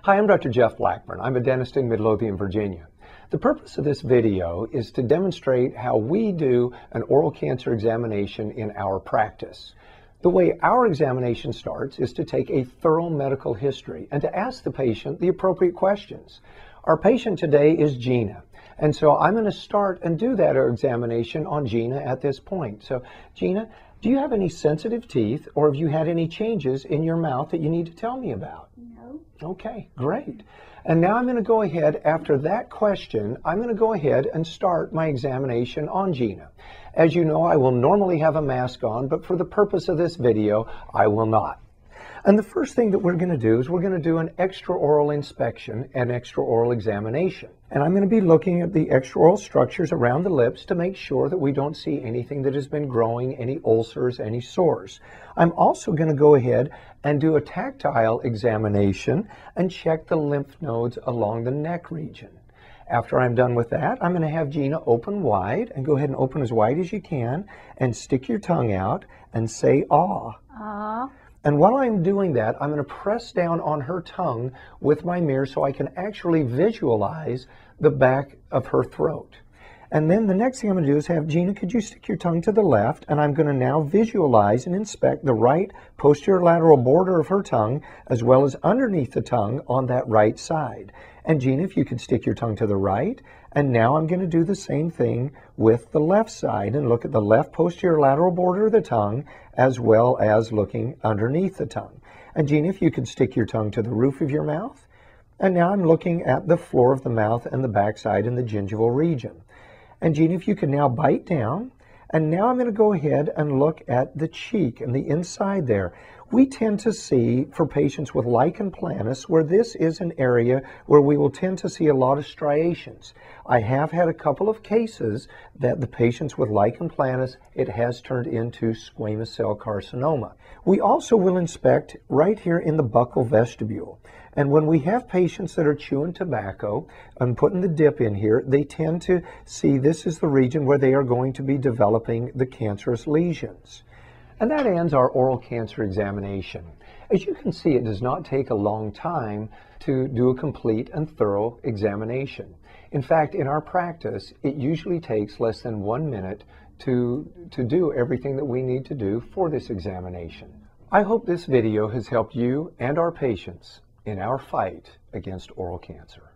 Hi, I'm Dr. Jeff Blackburn. I'm a dentist in Midlothian, Virginia. The purpose of this video is to demonstrate how we do an oral cancer examination in our practice. The way our examination starts is to take a thorough medical history and to ask the patient the appropriate questions. Our patient today is Gina, and so I'm going to start and do that examination on Gina at this point. So, Gina, do you have any sensitive teeth, or have you had any changes in your mouth that you need to tell me about? No. Okay, great. And now I'm going to go ahead, after that question, I'm going to go ahead and start my examination on Gina. As you know, I will normally have a mask on, but for the purpose of this video, I will not. And the first thing that we're going to do is we're going to do an extraoral inspection and extraoral examination. And I'm going to be looking at the extraoral structures around the lips to make sure that we don't see anything that has been growing, any ulcers, any sores. I'm also going to go ahead and do a tactile examination and check the lymph nodes along the neck region. After I'm done with that, I'm going to have Gina open wide, and go ahead and open as wide as you can and stick your tongue out and say "ah." Ah. And while I'm doing that, I'm going to press down on her tongue with my mirror so I can actually visualize the back of her throat. And then the next thing I'm going to do is have Gina, could you stick your tongue to the left? And I'm going to now visualize and inspect the right posterior lateral border of her tongue, as well as underneath the tongue on that right side. And Gina, if you could stick your tongue to the right. And now I'm going to do the same thing with the left side and look at the left posterior lateral border of the tongue, as well as looking underneath the tongue. And Gina, if you could stick your tongue to the roof of your mouth. And now I'm looking at the floor of the mouth and the backside and the gingival region. And Gina, if you can now bite down. And now I'm going to go ahead and look at the cheek and the inside there. We tend to see, for patients with lichen planus, where this is an area where we will tend to see a lot of striations. I have had a couple of cases that the patients with lichen planus, it has turned into squamous cell carcinoma. We also will inspect right here in the buccal vestibule. And when we have patients that are chewing tobacco and putting the dip in here, they tend to see this is the region where they are going to be developing the cancerous lesions. And that ends our oral cancer examination. As you can see, it does not take a long time to do a complete and thorough examination. In fact, in our practice, it usually takes less than 1 minute to do everything that we need to do for this examination. I hope this video has helped you and our patients in our fight against oral cancer.